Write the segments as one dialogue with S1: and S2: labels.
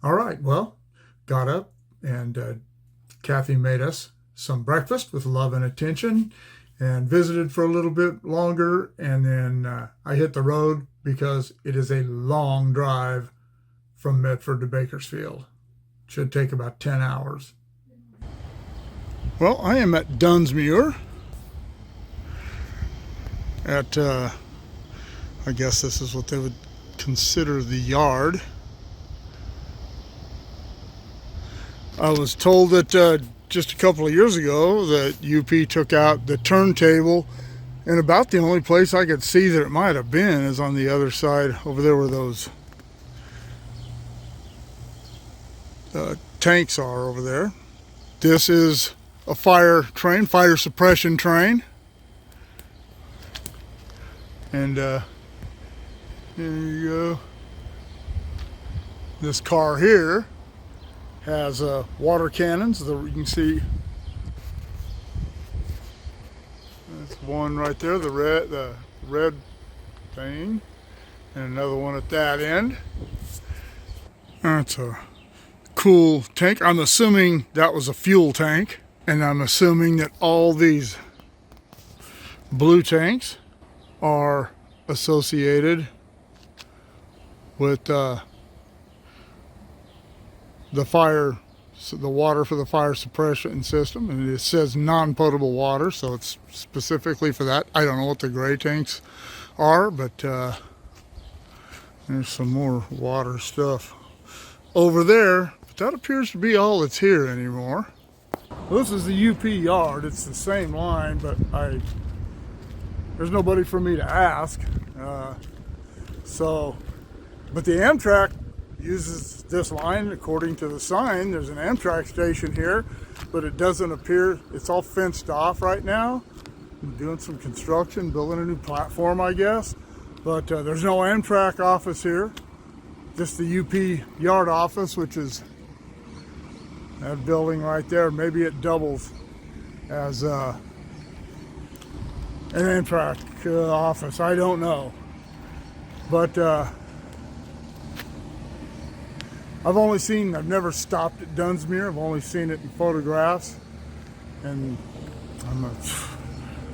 S1: All right, well, got up and Kathy made us some breakfast with love and attention and visited for a little bit longer. And then I hit the road because it is a long drive from Medford to Bakersfield. Should take about 10 hours. Well, I am at Dunsmuir at, I guess this is what they would consider the yard. I was told that just a couple of years ago that UP took out the turntable, and about the only place I could see that it might have been is on the other side over there where those tanks are over there. This is a fire train, fire suppression train. And there you go. This car here has water cannons. You can see that's one right there, the red thing, and another one at that end. That's a cool tank. I'm assuming that was a fuel tank, and I'm assuming that all these blue tanks are associated with the fire, so the water for the fire suppression system, and it says non-potable water, so it's specifically for that. I don't know what the gray tanks are, but there's some more water stuff over there, but that appears to be all that's here anymore. Well, this is the UP yard. It's the same line, but there's nobody for me to ask. But the Amtrak uses this line according to the sign. There's an Amtrak station here, but it doesn't appear, it's all fenced off right now. I'm doing some construction, building a new platform, I guess. But there's no Amtrak office here, just the UP yard office, which is that building right there. Maybe it doubles as an Amtrak office, I don't know. But I've never stopped at Dunsmuir. I've only seen it in photographs, and I'm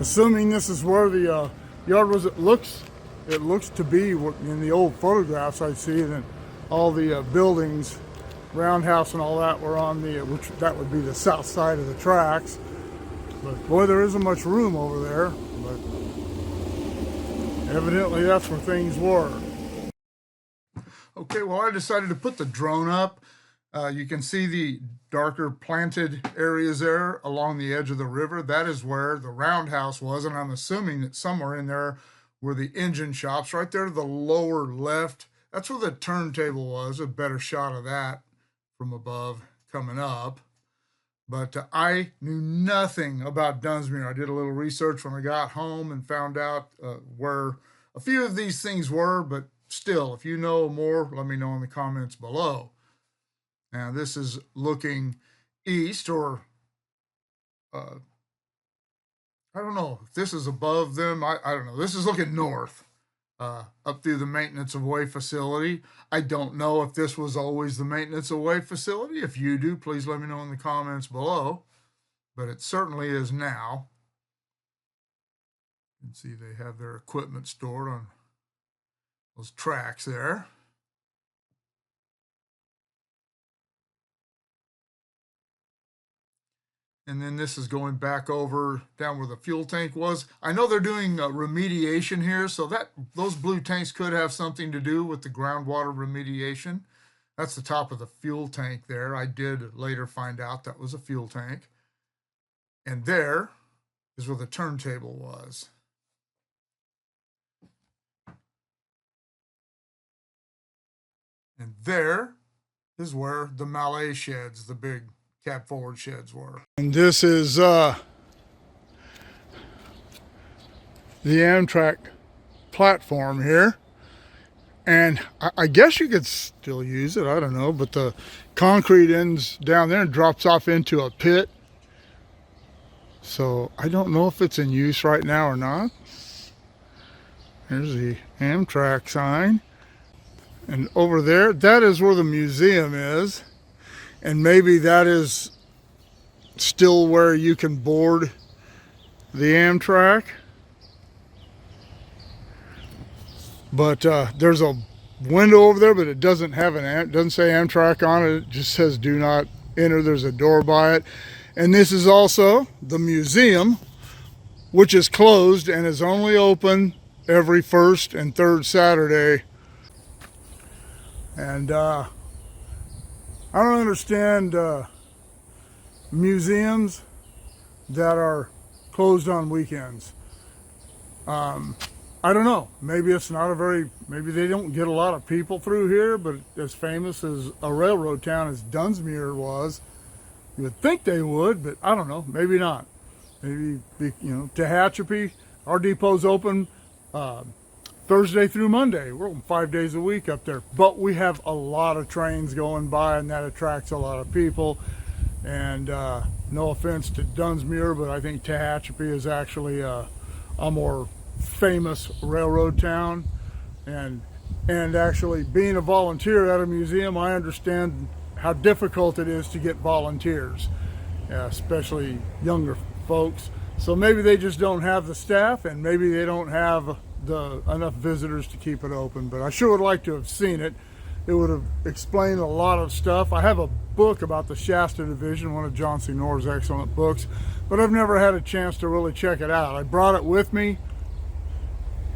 S1: assuming this is where the yard was. It looks to be in the old photographs I see that all the buildings, roundhouse and all that, were on which that would be the south side of the tracks. But boy, there isn't much room over there. But evidently that's where things were. Okay, well, I decided to put the drone up. You can see the darker planted areas there along the edge of the river. That is where the roundhouse was, and I'm assuming that somewhere in there were the engine shops. Right there to the lower left, that's where the turntable was. A better shot of that from above coming up. But I knew nothing about Dunsmuir. I did a little research when I got home and found out where a few of these things were, but still, if you know more, let me know in the comments below. Now, this is looking east, or I don't know if this is above them. I don't know. This is looking north, up through the maintenance of way facility. I don't know if this was always the maintenance of way facility. If you do, please let me know in the comments below. But it certainly is now. You can see they have their equipment stored on those tracks there. And then this is going back over down where the fuel tank was. I know they're doing remediation here, so that those blue tanks could have something to do with the groundwater remediation. That's the top of the fuel tank there. I did later find out that was a fuel tank. And there is where the turntable was. And there is where the Malay sheds, the big cab forward sheds, were. And this is the Amtrak platform here. And I guess you could still use it, I don't know, but the concrete ends down there and drops off into a pit. So I don't know if it's in use right now or not. There's the Amtrak sign. And over there, that is where the museum is. And maybe that is still where you can board the Amtrak. But there's a window over there, but it doesn't have doesn't say Amtrak on it. It just says do not enter. There's a door by it. And this is also the museum, which is closed and is only open every first and third Saturday. And I don't understand museums that are closed on weekends. I don't know. Maybe it's not maybe they don't get a lot of people through here, but as famous as a railroad town as Dunsmuir was, you would think they would, but I don't know. Maybe not. Maybe, Tehachapi, our depot's open Thursday through Monday. We're open 5 days a week up there, but we have a lot of trains going by, and that attracts a lot of people. And no offense to Dunsmuir, but I think Tehachapi is actually a more famous railroad town. And actually, being a volunteer at a museum, I understand how difficult it is to get volunteers, especially younger folks. So maybe they just don't have the staff, and maybe they don't have enough visitors to keep it open. But I sure would like to have seen it. It would have explained a lot of stuff. I have a book about the Shasta Division, one of John C. Knorr's excellent books, but I've never had a chance to really check it out. I brought it with me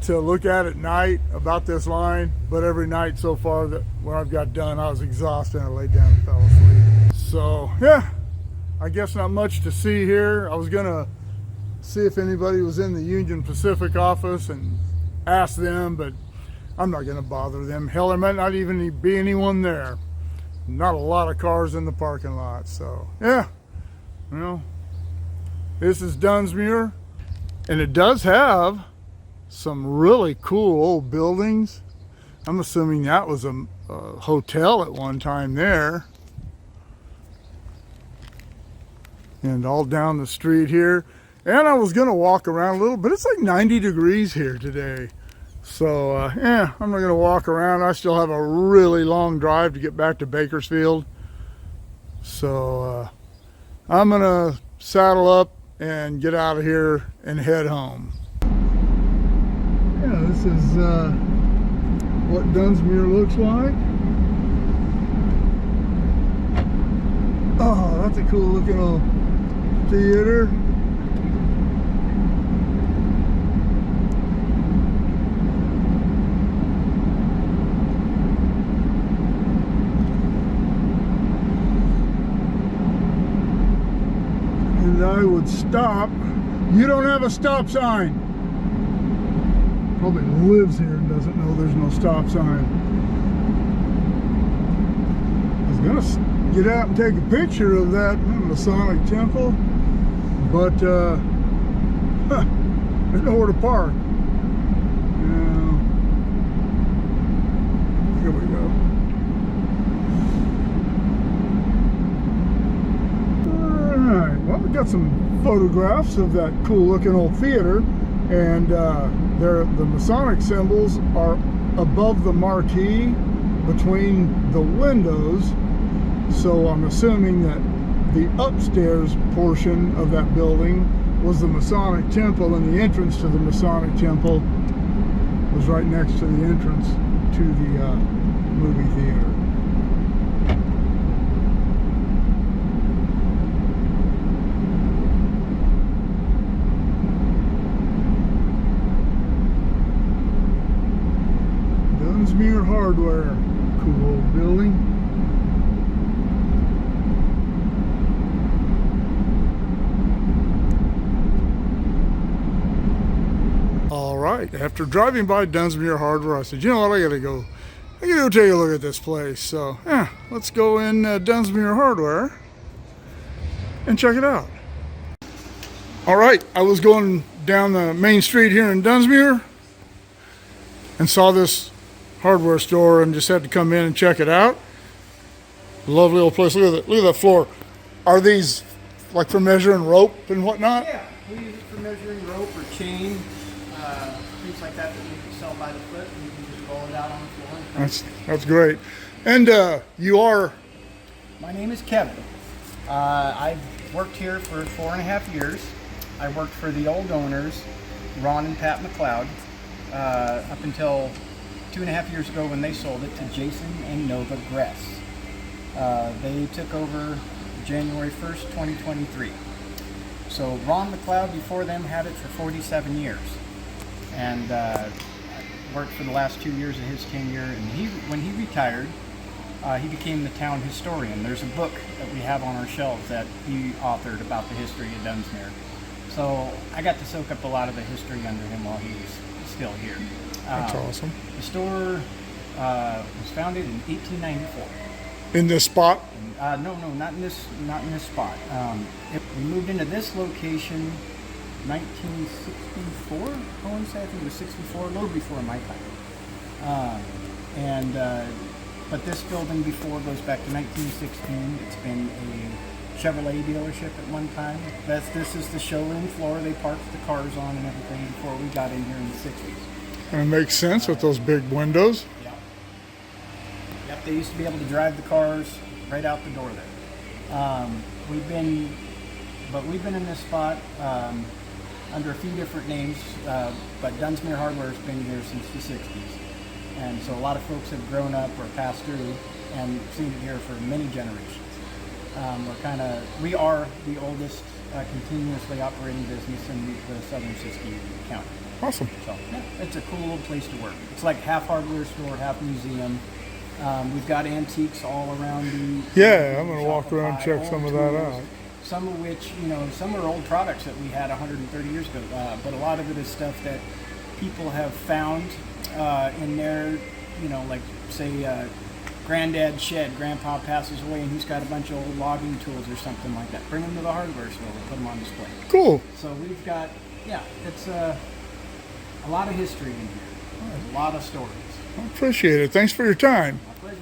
S1: to look at at night about this line, but every night so far that when I've got done, I was exhausted and I laid down and fell asleep. So yeah, I guess not much to see here. I was gonna see if anybody was in the Union Pacific office and ask them, but I'm not gonna bother them. Hell, there might not even be anyone there. Not a lot of cars in the parking lot. So yeah, this is Dunsmuir, and it does have some really cool old buildings. I'm assuming that was a hotel at one time there. And all down the street here. And I was gonna walk around a little, but it's like 90 degrees here today. So yeah, I'm not gonna walk around. I still have a really long drive to get back to Bakersfield. So I'm gonna saddle up and get out of here and head home. Yeah, this is what Dunsmuir looks like. Oh, that's a cool looking old theater. And I would stop. You don't have a stop sign. Probably lives here and doesn't know there's no stop sign. I was gonna get out and take a picture of that Masonic temple, but there's nowhere to park. Now, here we go. Alright, well, we got some photographs of that cool looking old theater. And the Masonic symbols are above the marquee between the windows. So I'm assuming that the upstairs portion of that building was the Masonic temple, and the entrance to the Masonic temple was right next to the entrance to the movie theater. Dunsmuir Hardware, cool old building. All right, after driving by Dunsmuir Hardware, I said, you know what, I gotta go take a look at this place. So yeah, let's go in Dunsmuir Hardware and check it out. All right, I was going down the main street here in Dunsmuir and saw this hardware store and just had to come in and check it out. Lovely old place. Look at that floor. Are these like for measuring rope and whatnot?
S2: Yeah, we use it for measuring rope or chain, things like that that you can sell by the foot, and you can just roll it out on the floor and
S1: That's great. And you are.
S2: My name is Kevin. I've worked here for 4.5 years. I worked for the old owners, Ron and Pat McLeod, up until 2.5 years ago when they sold it to Jason and Nova Gress. They took over January 1st, 2023. So Ron McLeod before them had it for 47 years. And worked for the last 2 years of his tenure. And when he retired, he became the town historian. There's a book that we have on our shelves that he authored about the history of Dunsmuir. So I got to soak up a lot of the history under him while he was still here.
S1: That's awesome.
S2: The store was founded in 1894.
S1: In this spot?
S2: No, not in this spot. We moved into this location 1964. I want to say I think it was 64, a little before my time. But this building before goes back to 1916. It's been a Chevrolet dealership at one time. This is the showroom floor they parked the cars on and everything before we got in here in the 60s.
S1: And it makes sense with those big windows.
S2: Yep, they used to be able to drive the cars right out the door there. We've been in this spot under a few different names, but Dunsmuir Hardware has been here since the 60s. And so a lot of folks have grown up or passed through and seen it here for many generations. We are the oldest continuously operating business in the southern Siskiyou County.
S1: Awesome.
S2: So yeah, it's a cool little place to work. It's like half hardware store, half museum. We've got antiques all around
S1: Yeah, I'm going to walk around and check some of that out.
S2: Some of which, some are old products that we had 130 years ago, but a lot of it is stuff that people have found in their, like say granddad's shed, grandpa passes away and he's got a bunch of old logging tools or something like that. Bring them to the hardware store, we'll put them on display.
S1: Cool.
S2: So we've got, it's a lot of history in here, a lot of stories.
S1: I appreciate it. Thanks for your time.
S2: My pleasure.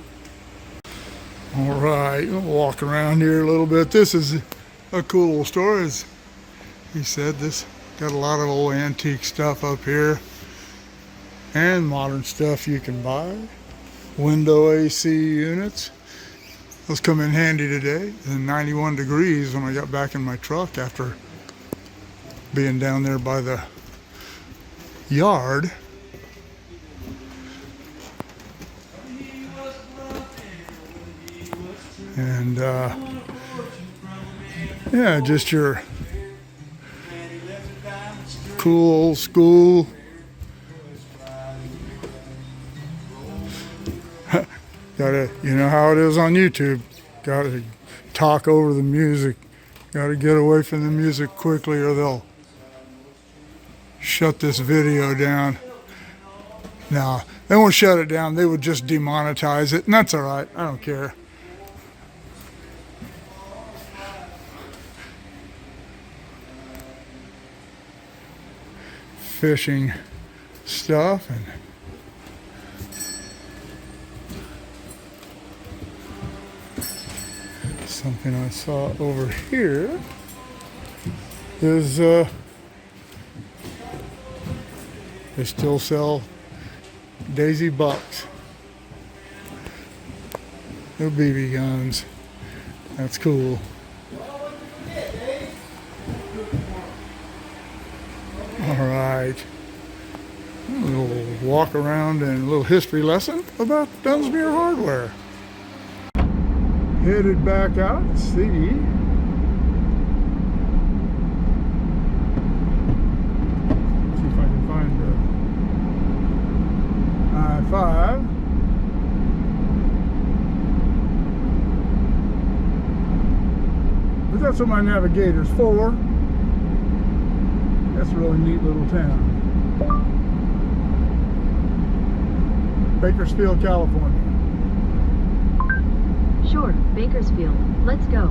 S1: All right, we'll walk around here a little bit. This is a cool little store. As he said, this got a lot of old antique stuff up here and modern stuff you can buy. Window AC units. Those come in handy today. And 91 degrees when I got back in my truck after being down there by the yard. And yeah, just your cool old school gotta, how it is on YouTube, gotta talk over the music, gotta get away from the music quickly or they'll shut this video down. No, they won't shut it down, they would just demonetize it, and that's all right, I don't care. Fishing stuff and something I saw over here is they still sell Daisy Bucks. No BB guns. That's cool. All right, a little walk around and a little history lesson about Dunsmuir Hardware. Headed back out to see if I can find the I-5. But that's what my navigator's for. That's a really neat little town. Bakersfield, California.
S3: Sure, Bakersfield. Let's go.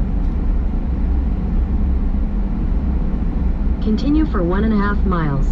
S3: Continue for 1.5 miles.